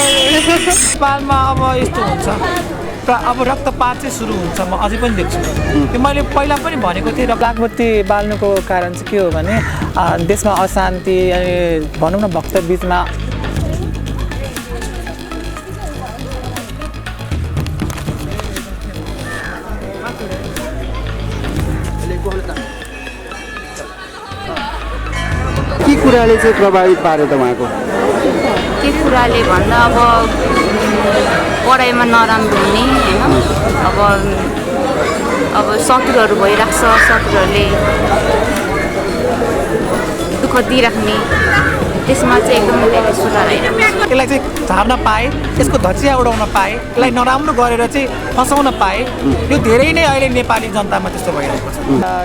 नेपालमा अब यस्तो हुन्छ अब रक्तपात चाहिँ सुरु हुन्छ म अझै पनि देख्छु त्यो मैले पहिला पनि भनेको थिएँ लागबत्ती बाल्नुको कारण चाहिँ के हो भने देशमा अशान्ति अनि भनौँ न भक्त बिचमा के कुराले चाहिँ प्रभावित पार्यो त उहाँको? के कुराले भन्दा अब पढाइमा नराम्रो हुने होइन अब शत्रुहरू भइरहेको छ, शत्रुहरूले दुःख दिइराख्ने, त्यसमा चाहिँ एकदमै धेरै सुधार आइरहेको छ। यसलाई चाहिँ झार्न पाए, यसको धचिया उडाउन पाए, यसलाई नराम्रो गरेर चाहिँ फसाउन पाए, यो धेरै नै अहिले नेपाली जनतामा त्यस्तो भइरहेको छ।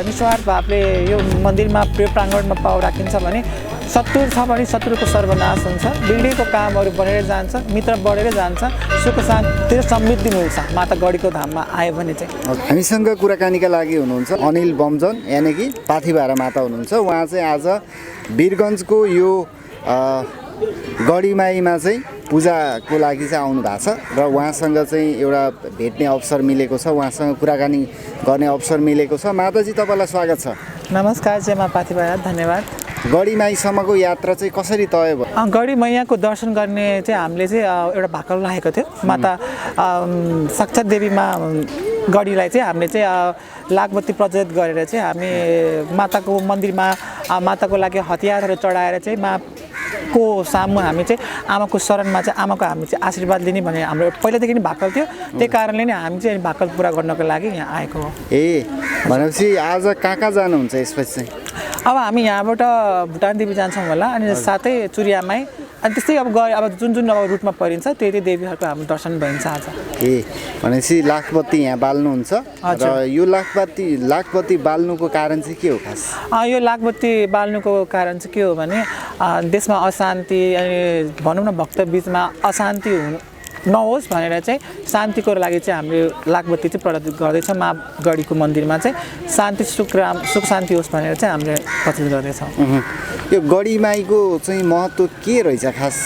निस्वार्थ भावले यो मन्दिरमा प्रिय प्राङ्गणमा पाउ राखिन्छ भने शत्रु छ भने शत्रुको सर्वनाश हुन्छ, बिग्रेको कामहरू बढेर जान्छ, मित्र बढेर जान्छ, सुख शान्ति र समृद्धि मिल्छ माता गढीको धाममा आयो भने चाहिँ। हामीसँग कुराकानीका लागि हुनुहुन्छ अनिल बमजन यानि कि पाथिभारा माता हुनुहुन्छ। उहाँ चाहिँ आज वीरगञ्जको यो गढीमाईमा चाहिँ पूजाको लागि चाहिँ आउनु भएको छ र उहाँसँग चाहिँ एउटा भेट्ने अवसर मिलेको छ, उहाँसँग कुराकानी गर्ने अवसर मिलेको छ। माताजी तपाईँलाई स्वागत छ। नमस्कार जय मा पाथिभारा, धन्यवाद। गढीमाईसम्मको यात्रा चाहिँ कसरी तय भयो? गढी मैयाको दर्शन गर्ने चाहिँ हामीले चाहिँ एउटा भाकल राखेको थियो। माता साक्षात् देवीमा गढीलाई चाहिँ हामीले चाहिँ लागबत्ती प्रज्वलित गरेर चाहिँ हामी माताको मन्दिरमा माताको लागि हतियारहरू चढाएर चाहिँ माको सामु हामी चाहिँ आमाको शरणमा चाहिँ आमाको हामी चाहिँ आशीर्वाद लिने भन्ने हाम्रो पहिलादेखि नै भाकल थियो। त्यही कारणले नै हामी चाहिँ भाकल पुरा गर्नको लागि यहाँ आएको हो। भनेपछि आज कहाँ जानुहुन्छ यसपछि चाहिँ? अब हामी यहाँबाट भुटान देवी जान्छौँ होला अनि साथै चुरियामाई अनि त्यस्तै अब जुन अब रुटमा परिन्छ त्यही देवीहरूको हाम्रो दर्शन भइन्छ आज। भनेपछि लाखबत्ती यहाँ बाल्नुहुन्छ र यो लाखबत्ती बाल्नुको कारण चाहिँ के हो खास? यो लाखबत्ती बाल्नुको कारण चाहिँ के हो भने देशमा अशान्ति अनि भनौँ न भक्त बिचमा अशान्ति नहोस् भनेर चाहिँ शान्तिको लागि चाहिँ हामीले लागबत्ती चाहिँ प्रज्वलित गर्दैछौँ। मा गढीको मन्दिरमा चाहिँ शान्ति सुख शान्ति होस् भनेर चाहिँ हामीले प्रज्वलित गर्दैछौँ। यो गढीमाईको चाहिँ महत्त्व के रहेछ खास?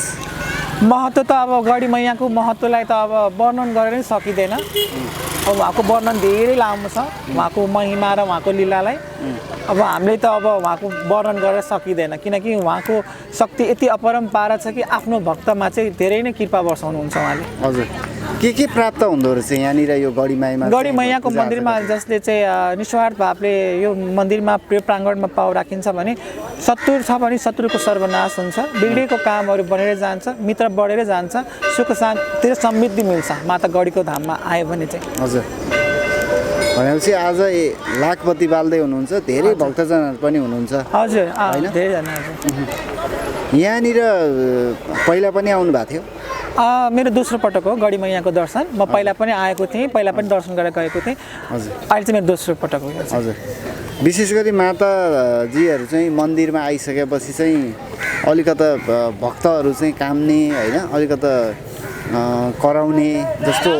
महत्त्व त अब गढी मैयाको महत्त्वलाई त अब वर्णन गरेर नै सकिँदैन। अब उहाँको वर्णन धेरै लामो छ, उहाँको महिमा र उहाँको लीलालाई अब हामीले त अब उहाँको वर्णन गरेर सकिँदैन किनकि उहाँको शक्ति यति अपरम्पार छ कि आफ्नो भक्तमा चाहिँ धेरै नै कृपा वर्षाउनुहुन्छ उहाँले। हजुर, के प्राप्त हुँदो रहेछ यहाँनिर यो गढीमाईमा? गढी मैयाको मन्दिरमा जसले चाहिँ निस्वार्थ भावले यो मन्दिरमा प्रिय प्राङ्गणमा पाउ राखिन्छ भने शत्रु छ भने शत्रुको सर्वनाश हुन्छ, बिग्रेको कामहरू बढेर जान्छ, मित्र बढेर जान्छ, सुख शान्ति र समृद्धि मिल्छ माता गढीको धाममा आयो भने चाहिँ। हजुर, भनेपछि आज लाखबत्ती बाल्दै हुनुहुन्छ, धेरै भक्तजनहरू पनि हुनुहुन्छ। हजुर, धेरैजना। यहाँनिर पहिला पनि आउनु भएको थियो? मेरो दोस्रो पटक हो गढी मैयाको दर्शन। म पहिला पनि आएको थिएँ, पहिला पनि दर्शन गरेर गएको थिएँ। हजुर, अहिले चाहिँ मेरो दोस्रो पटक हो। हजुर, विशेष गरी माताजीहरू चाहिँ मन्दिरमा आइसकेपछि चाहिँ अलिकता भक्तहरू चाहिँ काम्ने होइन, अलिकता कराउने जस्तो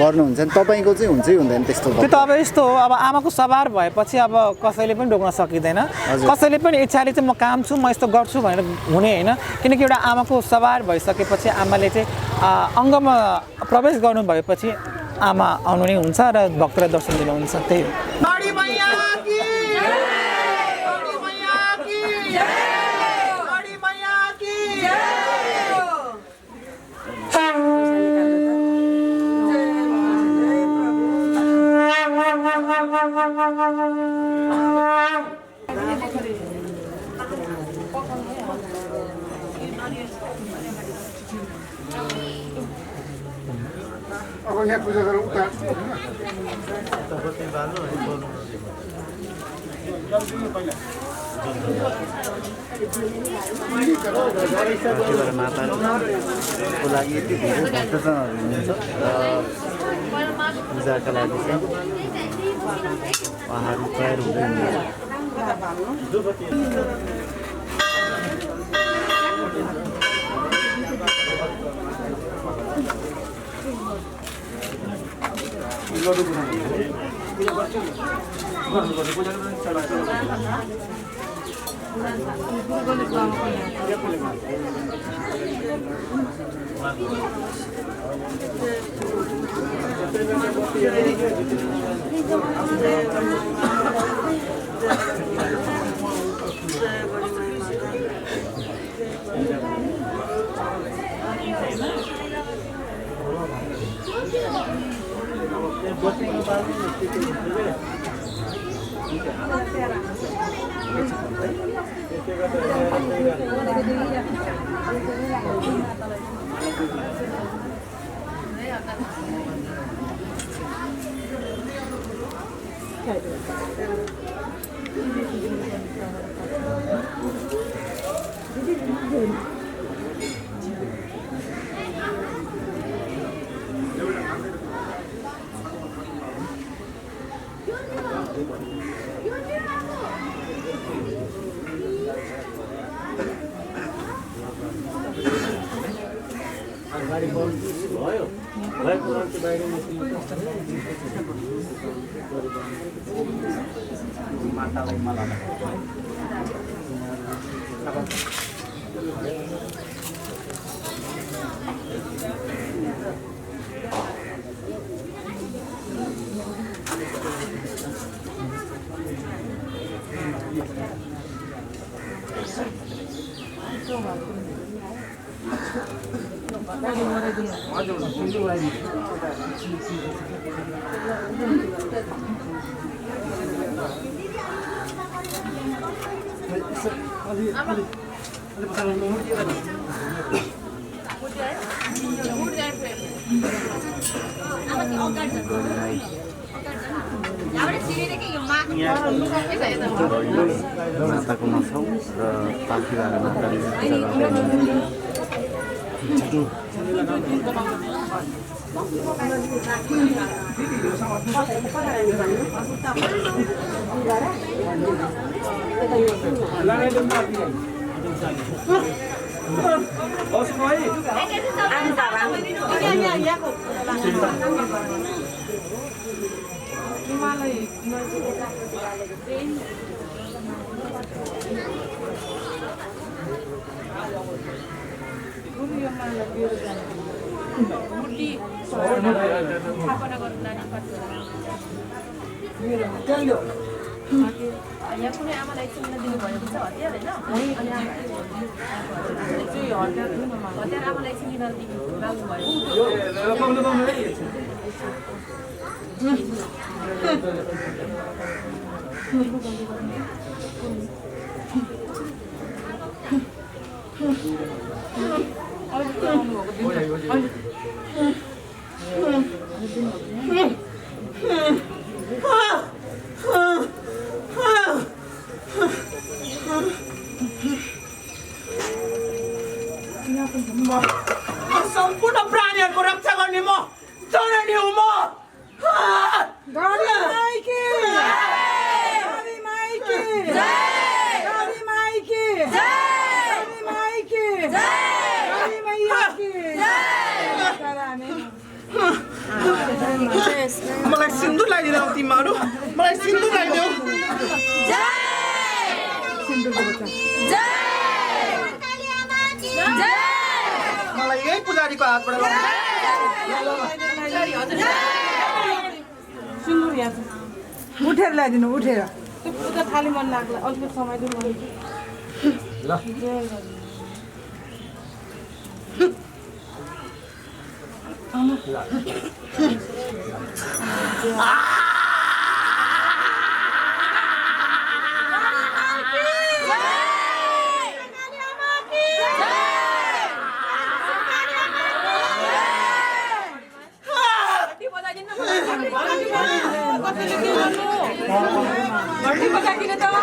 गर्नुहुन्छ नि, तपाईँको चाहिँ हुन्छ कि हुँदैन त्यस्तो? त्यो त अब यस्तो हो, अब आमाको सवार भएपछि अब कसैले पनि रोक्न सकिँदैन। कसैले पनि इच्छाले चाहिँ म काम छु, म यस्तो गर्छु भनेर हुने होइन। किनकि एउटा आमाको सवार भइसकेपछि आमाले चाहिँ अङ्गमा प्रवेश गर्नु भएपछि आमा आउनु नै हुन्छ र भक्तलाई दर्शन दिनुहुन्छ। त्यही हो। अब यहाँ पूजा गरेर उता माताको लागि यति धेरै भक्तजनहरू हुनुहुन्छ र पूजाका लागि चाहिँ उहाँहरू तयार हुँदै माताको मछौ र पाखुराले माताले यहाँ कुनै आमालाई चिन्न दिनुभएको छ हतियार होइन अनि हतियार आमालाई चिन्न सम्पूर्ण प्राणीहरूको रक्षा गर्ने म जननी हुँ म मलाई सिन्दुर लगाइदिनु तिमीहरू मलाई सिन्दुर लगाइदेऊ मलाई यही पुजारीको हातबाट सुन्नु यहाँ उठेर ल्याइदिनु उठेर त्यो पूजा थाली मन लाग्ला अलिकति समय दिनु घन्टी बजाइदिनु त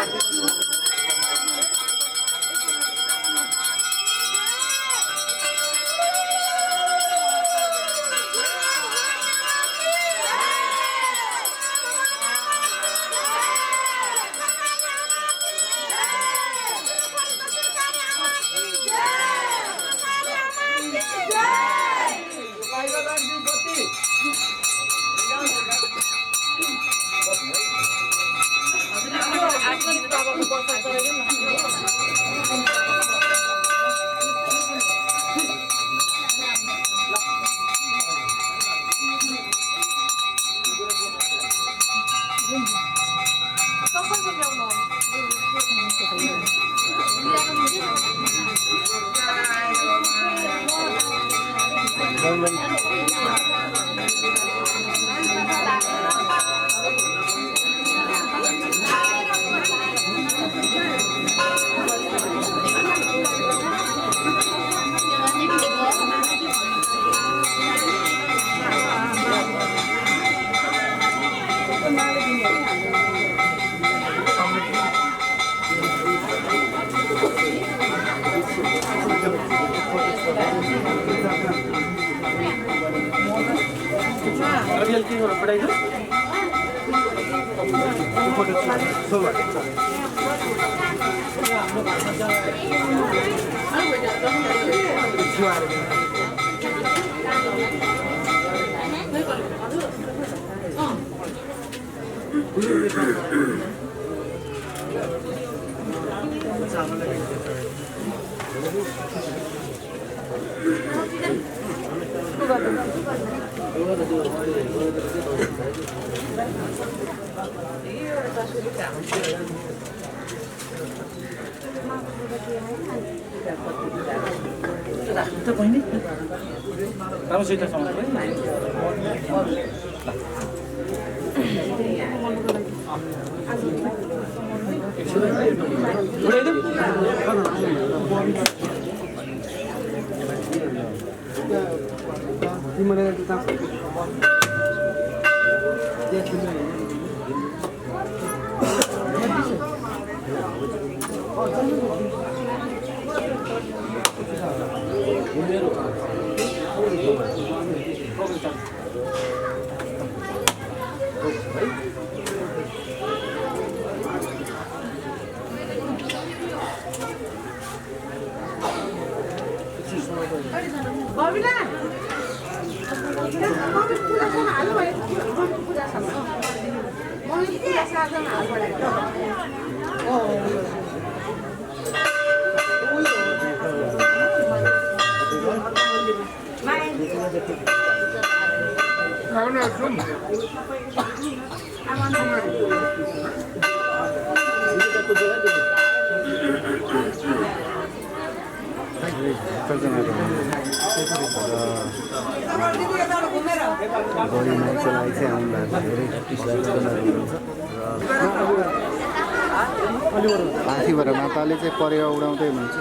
माथिबाट माताले चाहिँ परेवा उडाउँदै हुनुहुन्छ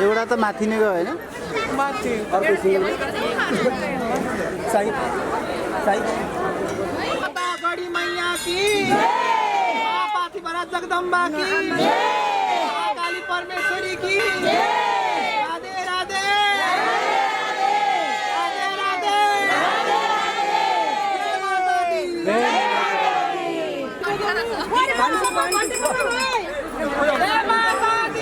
एउटा त माथि नै गयो होइन माथि गढी मैया की पाथिभरा जगदम्बा की काली परमेश्वरी की राधे राधे राधे राधे जय माता दी जय माता दी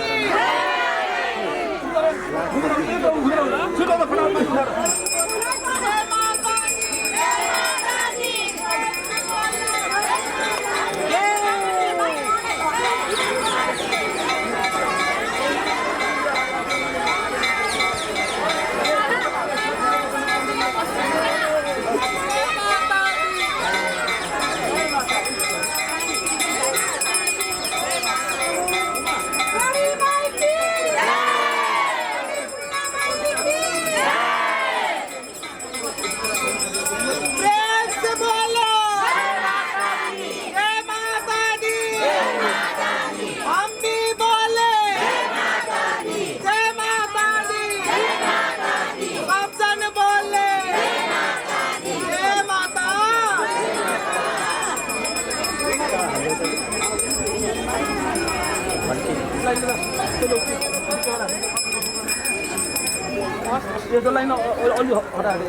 यो त लाइन अलि हटाएर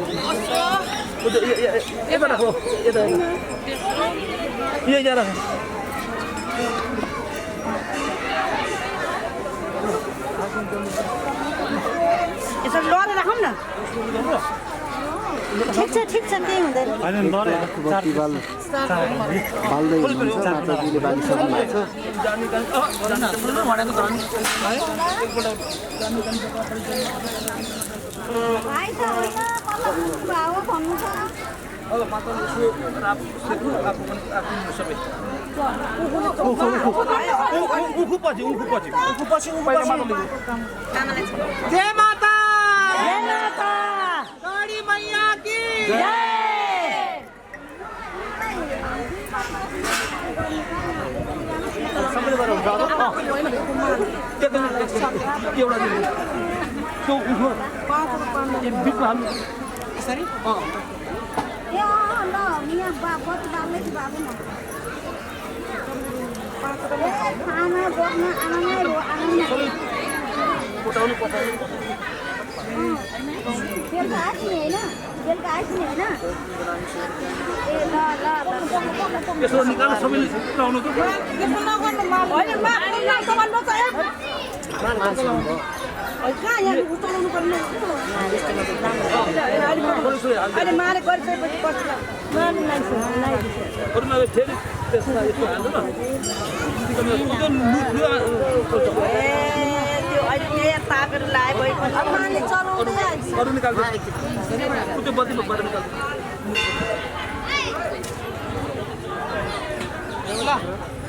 यता राख यता यहाँ राख यसो लरे राखौँ न ठिक छ केही हुँदैन बत्ती बाल्दै हुनुहुन्छ माताजीले बालिसक्नु भएको छ जय माता गौरी मैया की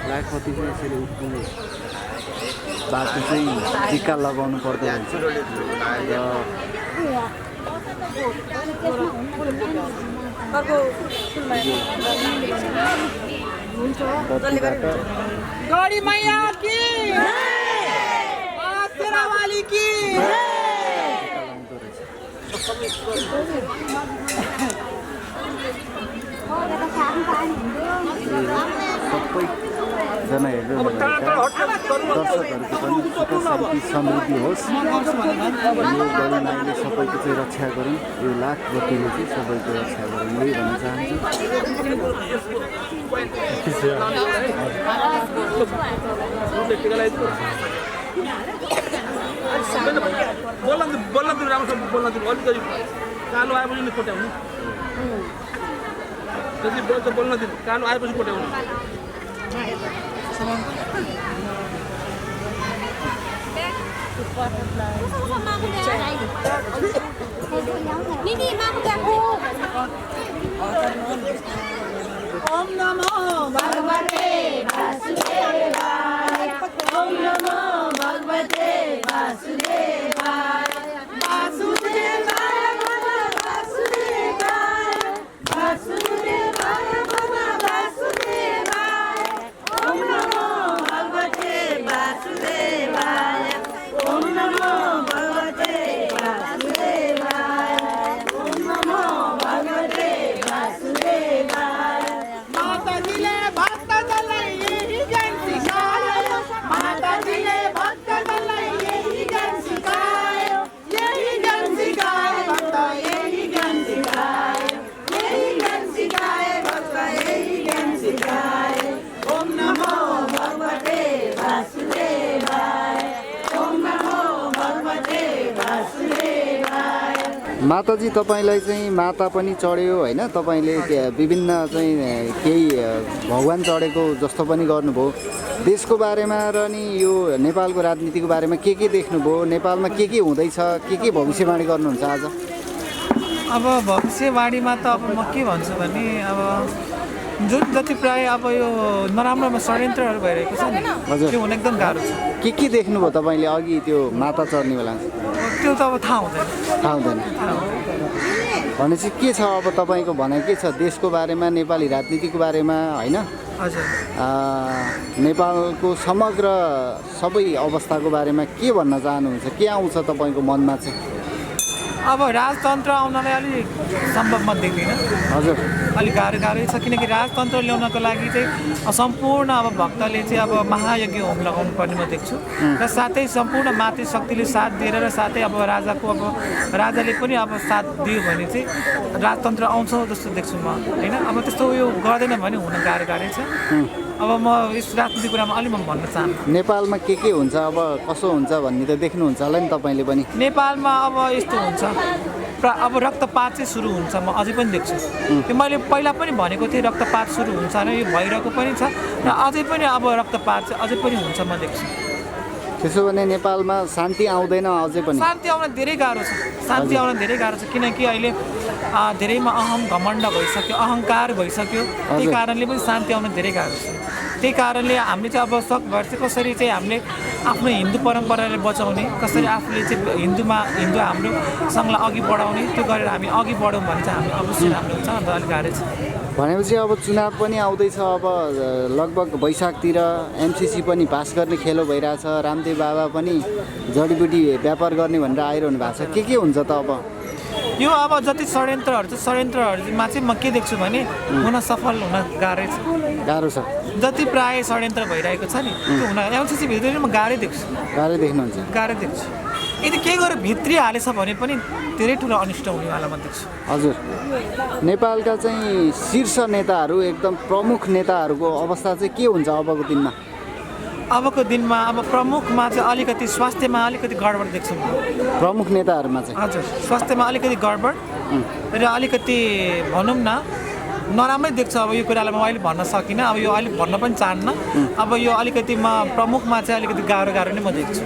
लाखपति चाहिँ यसरी उठ्ने बाटो चाहिँ टिका लगाउनु पर्दो हुन्छ गौरी मैया की तेरा वाली की सबैजना हेर्दै हुनुभएका दर्शकहरूको पनि सुख शान्ति समृद्धि होस् यो गौरी माईले सबैको चाहिँ रक्षा गरौँ यो लाखपतिले चाहिँ सबैको रक्षा गरौँ यही भन्न चाहन्छु बोल्न दिनु राम्रोसँग बोल्न दिनु अलिकति कालो आएपछि नि कोट्याउनु जति बोल्छ बोल्न दिनु कालो आएपछि कोट्याउनु ओम नमो भगवते वासुदेवाय ओम नमो भगवते वासुदेवाय वासुदेवाय भव वासुदेवाय वासुदेवाय भव वासुदेवाय ओम नमो भगवते वासुदेवाय ओम नमो भगवते वासुदेवाय ओम नमो भगवते वासुदेवाय माताजीले भक्त दललाई यही ज्ञान सिकायो माताजीले भक्त दललाई यही ज्ञान सिकायो यही ज्ञान सिकायो भक्त यही ज्ञान सिकायो यही ज्ञान सिकायो भक्त यही ज्ञान सिकायो ओम नमो भगवते वासुदेवाय ओम नमो भगवते वासुदेवाय माताजी तपाईँलाई चाहिँ माता पनि चढ्यो होइन तपाईँले विभिन्न चाहिँ केही भगवान चढेको जस्तो पनि गर्नुभयो देशको बारेमा र नि यो नेपालको राजनीतिको बारेमा के देख्नुभयो नेपालमा के हुँदैछ के भविष्यवाणी गर्नुहुन्छ आज अब भविष्यवाणीमा त अब म के भन्छु भने अब जुन जति प्राय अब यो नराम्रोमा षड्यन्त्रहरू भइरहेको छ नि हजुर। त्यो हुन एकदम गाह्रो छ के देख्नुभयो तपाईँले अघि त्यो माता चढ्ने बेला त्यो त अब थाहा हुँदैन थाहा हुँदैन भनेपछि के छ अब तपाईँको भनाइ के छ देशको बारेमा नेपाली राजनीतिको बारेमा होइन हजुर नेपालको समग्र सबै अवस्थाको बारेमा के भन्न चाहनुहुन्छ के आउँछ तपाईँको मनमा चाहिँ अब राजतन्त्र आउनलाई अलिक सम्भव म देख्दिनँ हजुर अलिक गाह्रै छ किनकि राजतन्त्र ल्याउनको लागि चाहिँ सम्पूर्ण अब भक्तले चाहिँ अब महायज्ञ होम लगाउनु पर्ने म देख्छु र साथै सम्पूर्ण मातृशक्तिले साथ दिएर र साथै अब राजाको अब राजाले पनि अब साथ दियो भने चाहिँ राजतन्त्र आउँछ जस्तो देख्छु म होइन अब त्यस्तो उयो गर्दैन भने हुन गाह्रै छ अब म यस राजनीतिक कुरामा अलि म भन्न चाहन्छु। नेपालमा के हुन्छ अब कसो हुन्छ भन्ने त देख्नुहुन्छ होला नि तपाईँले पनि। नेपालमा अब यस्तो हुन्छ अब रक्तपात चाहिँ सुरु हुन्छ, म अझै पनि देख्छु। त्यो मैले पहिला पनि भनेको थिएँ रक्तपात सुरु हुन्छ होइन, यो भइरहेको पनि छ र अझै पनि अब रक्तपात चाहिँ अझै पनि हुन्छ म देख्छु। त्यसो भने नेपालमा शान्ति आउँदैन अझै पनि? शान्ति आउन धेरै गाह्रो छ, शान्ति आउन धेरै गाह्रो छ, किनकि अहिले धेरैमा अहम घमण्ड भइसक्यो, अहङ्कार भइसक्यो, त्यही कारणले पनि शान्ति आउन धेरै गाह्रो छ। त्यही कारणले हामीले चाहिँ अब सकभर चाहिँ कसरी चाहिँ हामीले आफ्नो हिन्दू परम्परालाई बचाउने, कसरी आफूले चाहिँ हिन्दू हाम्रो सङ्घलाई अघि बढाउने, त्यो गरेर हामी अघि बढौँ भने चाहिँ हामी अवश्य राम्रो हुन्छ। अन्त अलिक गाह्रो छ। भनेपछि अब चुनाव पनि आउँदैछ, अब लगभग वैशाखतिर एमसिसी पनि पास गर्ने खेलो भइरहेछ, रामदेव बाबा पनि जडीबुटी व्यापार गर्ने भनेर आइरहनु भएको छ। के हुन्छ त अब यो अब जति षड्यन्त्रहरू छ, षड्यन्त्रहरूमा चाहिँ म के देख्छु भने हुन सफल हुन गाह्रो छ। जति प्राय षड्यन्त्र भइरहेको छ नि त्यो हुन एमसिसी भित्र म गाह्रै देख्छु। गाह्रै देख्छु। यदि केही गरेर भित्री हालेछ भने पनि धेरै ठुलो अनिष्ट हुनेवाला म देख्छु। हजुर, नेपालका चाहिँ शीर्ष नेताहरू एकदम प्रमुख नेताहरूको अवस्था चाहिँ के हुन्छ अबको दिनमा? अबको दिनमा अब प्रमुखमा चाहिँ अलिकति स्वास्थ्यमा अलिकति गडबड देख्छु म। प्रमुख नेताहरूमा चाहिँ? हजुर, स्वास्थ्यमा अलिकति गडबड र अलिकति भनौँ न नराम्रै देख्छु। अब यो कुरालाई म अहिले भन्न सकिनँ, अब यो अहिले भन्न पनि चाहन्न। अब यो अलिकति म प्रमुखमा चाहिँ अलिकति गाह्रो नै म देख्छु।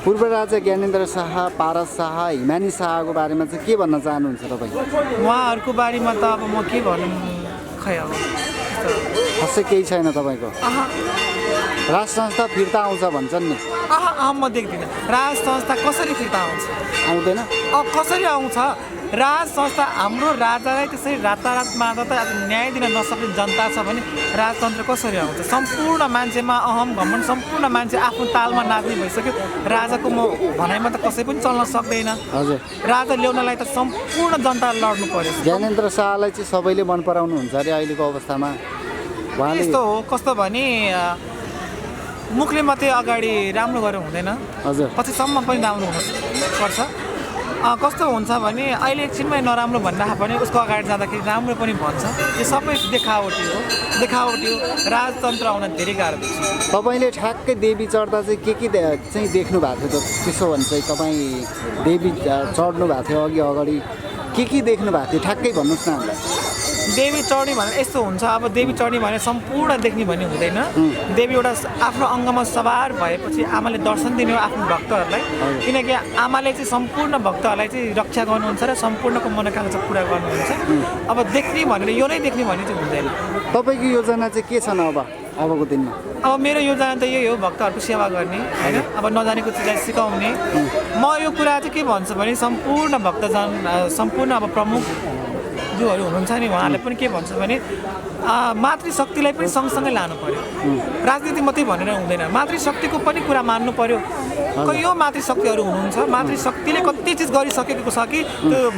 पूर्व राजा ज्ञानेन्द्र शाह, पारस शाह, हिमानी शाहको बारेमा चाहिँ के भन्न चाहनुहुन्छ तपाईँ? उहाँहरूको बारेमा त अब म के भनौँ, खै अब खासै केही छैन तपाईँको? राज संस्था फिर्ता आउँछ भन्छन् नि? म देख्दिनँ। राज संस्था कसरी फिर्ता आउँछ? आउँदैन। कसरी आउँछ? राज संस्था हाम्रो राजालाई त्यसरी रातारात मार्दा त न्याय दिन नसक्ने जनता छ भने राजतन्त्र कसरी आउँछ? सम्पूर्ण मान्छेमा अहम घमण्ड, सम्पूर्ण मान्छे आफ्नो तालमा नाच्ने भइसक्यो। राजाको म भनाइमा त कसै पनि चल्न सक्दैन। हजुर, राजा ल्याउनलाई त सम्पूर्ण जनता लड्नु पर्यो। ज्ञानेन्द्र शाहलाई चाहिँ सबैले मन पराउनुहुन्छ अरे अहिलेको अवस्थामा? यस्तो हो, कस्तो भने मुखले मात्रै अगाडि राम्रो गरेर हुँदैन, हजुर, पछिसम्म पनि राम्रो हुनुपर्छ। कस्तो हुन्छ भने अहिले एकछिनमै नराम्रो भनिरह भने उसको अगाडि जाँदाखेरि राम्रो पनि भन्छ। यो सबै देखावटी हो। राजतन्त्र आउन धेरै गाह्रो छ। तपाईँले ठ्याक्कै देवी चढ्दा चाहिँ के चाहिँ देख्नु भएको थियो त? त्यसो भने चाहिँ तपाईँ देवी चढ्नु भएको थियो अगाडि के देख्नु भएको थियो ठ्याक्कै भन्नुहोस् न हामीलाई। देवी चढ्ने भने यस्तो हुन्छ, अब देवी चढ्ने भने सम्पूर्ण देख्ने भन्ने हुँदैन। देवी एउटा आफ्नो अङ्गमा सवार भएपछि आमाले दर्शन दिने हो आफ्नो भक्तहरूलाई, किनकि आमाले चाहिँ सम्पूर्ण भक्तहरूलाई चाहिँ रक्षा गर्नुहुन्छ र सम्पूर्णको मनोकांक्षा पुरा गर्नुहुन्छ। अब देख्ने भनेर यो नै देख्ने भन्ने चाहिँ हुँदैन। तपाईँको योजना चाहिँ के छ न अबको दिनमा? अब मेरो योजना त यही हो, भक्तहरूको सेवा गर्ने होइन, अब नजानेको चिजलाई सिकाउने। म यो कुरा चाहिँ के भन्छु भने सम्पूर्ण भक्तजन, सम्पूर्ण अब प्रमुख जोहरू हुनुहुन्छ नि उहाँहरूले पनि के भन्छ भने मातृशक्तिलाई पनि सँगसँगै लानु पर्यो। राजनीति मात्रै भनेर हुँदैन, मातृशक्तिको पनि कुरा मान्नु पर्यो। यो मातृशक्तिहरू हुनुहुन्छ, मातृशक्तिले कति चिज गरिसकेको छ कि त्यो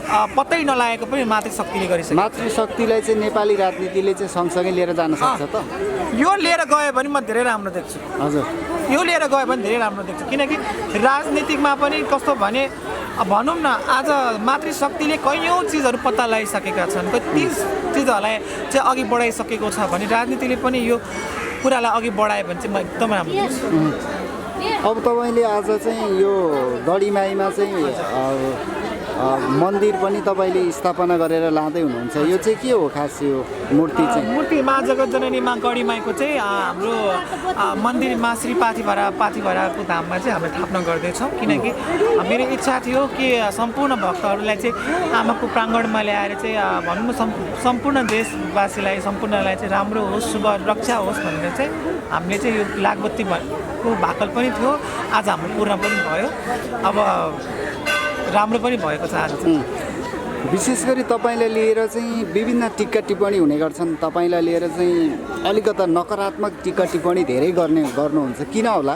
पत्तै नलागेको पनि मातृशक्तिले गरिसक्यो। मातृशक्तिलाई चाहिँ नेपाली राजनीतिले चाहिँ सँगसँगै लिएर जान सक्छ त? यो लिएर गयो भने म धेरै राम्रो देख्छु। हजुर, यो लिएर गयो भने धेरै राम्रो देख्छु, किनकि राजनीतिकमा पनि कस्तो भने भनौँ न आज मातृशक्तिले कैयौँ चिजहरू पत्ता लगाइसकेका छन्, कति चिजहरूलाई चाहिँ अघि बढाइसकेको छ भने राजनीतिले पनि यो कुरालाई अघि बढायो भने चाहिँ म एकदम राम्रो देख्छु। अब तपाईँले आज चाहिँ यो गढीमाईमा चाहिँ मन्दिर पनि तपाईँले स्थापना गरेर लाँदै हुनुहुन्छ, यो चाहिँ के हो खास यो मूर्ति चाहिँ? मूर्ति मा जगतजननी मा गढीमाईको चाहिँ हाम्रो मन्दिर मा श्री पाथिभराको धाममा चाहिँ हामीले स्थापना गर्दैछौँ, किनकि मेरो इच्छा थियो कि सम्पूर्ण भक्तहरूलाई चाहिँ आमाको प्राङ्गणमा ल्याएर चाहिँ भनौँ न सम्पूर्ण देशवासीलाई सम्पूर्णलाई चाहिँ राम्रो होस्, शुभ रक्षा होस् भनेर चाहिँ हामीले चाहिँ यो लागबत्तीको भाकल पनि थियो, आज हाम्रो पूर्ण पनि भयो। अब राम्रो पनि भएको छ आज चाहिँ। विशेष गरी तपाईँलाई लिएर चाहिँ विभिन्न टिक्का टिप्पणी हुने गर्छन्, तपाईँलाई लिएर चाहिँ अलिकता नकारात्मक टिक्का टिप्पणी धेरै गर्नुहुन्छ, किन होला?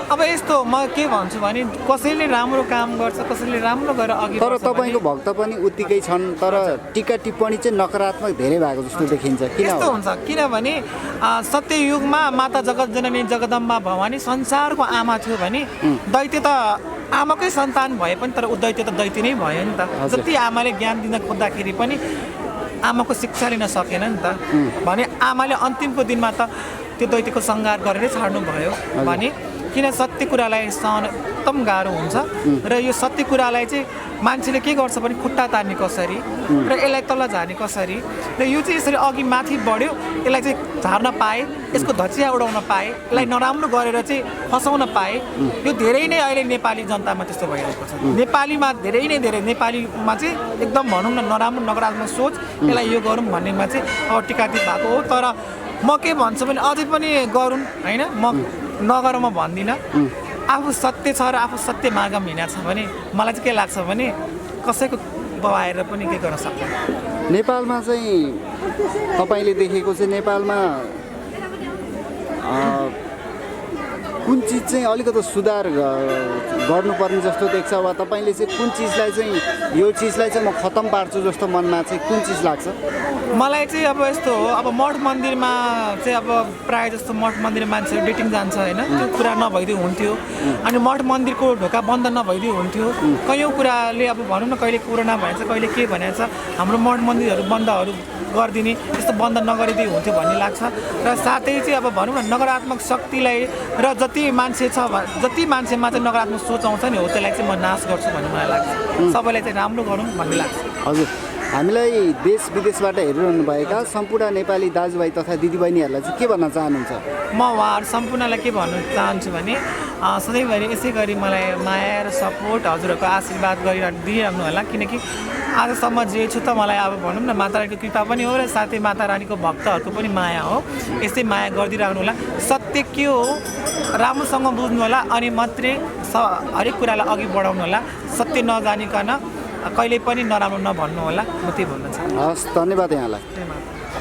अब यस्तो म के भन्छु भने कसैले राम्रो काम गर्छ, कसैले राम्रो गरेर अघि तर तपाईँको भक्त पनि उत्तिकै छन्, तर टिक्का टिप्पणी चाहिँ नकारात्मक धेरै भएको जस्तो देखिन्छ, किन? यस्तो हुन्छ किनभने सत्ययुगमा माता जगतजननी जगदम्बा भवानी संसारको आमा थियो भने दैत्य त आमाकै सन्तान भए पनि तर दैत्य त दैत्य नै भयो नि त। जति आमाले ज्ञान दिन खोज्दाखेरि पनि आमाको शिक्षा लिन सकेन नि त भने आमाले अन्तिमको दिनमा त त्यो दैत्यको सङ्घार गरेरै छाड्नु भयो भने किन सत्य कुरालाई सहन एकदम गाह्रो हुन्छ र यो सत्य कुरालाई चाहिँ मान्छेले के गर्छ भने खुट्टा तान्ने कसरी र यसलाई तल झार्ने कसरी र यो चाहिँ यसरी अघि माथि बढ्यो यसलाई चाहिँ झार्न पाए यसको धचिया उडाउन पाए यसलाई नराम्रो गरेर चाहिँ फसाउन पाए यो धेरै नै अहिले नेपाली जनतामा त्यस्तो भइरहेको छ नेपालीमा धेरै नेपालीमा चाहिँ एकदम भनौँ न नराम्रो नकारात्मक सोच यसलाई यो गरौँ भन्नेमा चाहिँ अब टिकाटिक भएको हो तर म के भन्छु भने अझै पनि गरौँ होइन म नगर म भन्दिनँ आफू सत्य छ र आफू सत्य मार्गमा हिँडेको छ भने मलाई चाहिँ के लाग्छ भने कसैको बवाएर पनि के गर्न सक्छ नेपालमा चाहिँ तपाईँले देखेको चाहिँ नेपालमा कुन चिज चाहिँ अलिकति सुधार गर्नुपर्ने जस्तो देख्छ वा तपाईँले चाहिँ कुन चिजलाई चाहिँ यो चिजलाई चाहिँ म खतम पार्छु जस्तो मनमा चाहिँ कुन चिज लाग्छ मलाई चाहिँ अब यस्तो हो अब मठ मन्दिरमा चाहिँ अब प्रायः जस्तो मठ मन्दिरमा मान्छेहरू डेटिङ जान्छ होइन त्यो कुरा नभइदियो हुन्थ्यो अनि मठ मन्दिरको ढोका बन्द नभइदियो हुन्थ्यो कयौँ कुराले अब भनौँ न कहिले कोरोना भनेछ कहिले के भनेछ हाम्रो मठ मन्दिरहरू बन्दहरू गरिदिने त्यस्तो बन्द नगरिदिए हुन्थ्यो भन्ने लाग्छ र साथै चाहिँ अब भनौँ न नकारात्मक शक्तिलाई र जति मान्छेमा चाहिँ नकारात्मक सोच आउँछ नि हो त्यसलाई चाहिँ म नाश गर्छु भन्ने मलाई लाग्छ सबैलाई चाहिँ राम्रो गरौँ भन्ने लाग्छ हजुर हामीलाई देश विदेशबाट हेरिरहनुभएका सम्पूर्ण नेपाली दाजुभाइ तथा दिदीबहिनीहरूलाई चाहिँ के भन्न चाहनुहुन्छ म उहाँहरू सम्पूर्णलाई के भन्न चाहन्छु भने सधैँभरि यसै गरी मलाई माया र सपोर्ट हजुरहरूको आशीर्वाद दिइरहनु होला किनकि आजसम्म जे छु त मलाई अब भनौँ न माता रानीको कृपा पनि हो र साथै माता रानीको भक्तहरूको पनि माया हो यस्तै माया गरिदिइराख्नु होला सत्य के हो राम्रोसँग बुझ्नु होला अनि मात्रै हरेक कुरालाई अघि बढाउनु होला सत्य नजानिकन कहिले पनि नराम्रो नभन्नु होला म त्यही भन्न चाहन्छु हस् धन्यवाद यहाँलाई धन्यवाद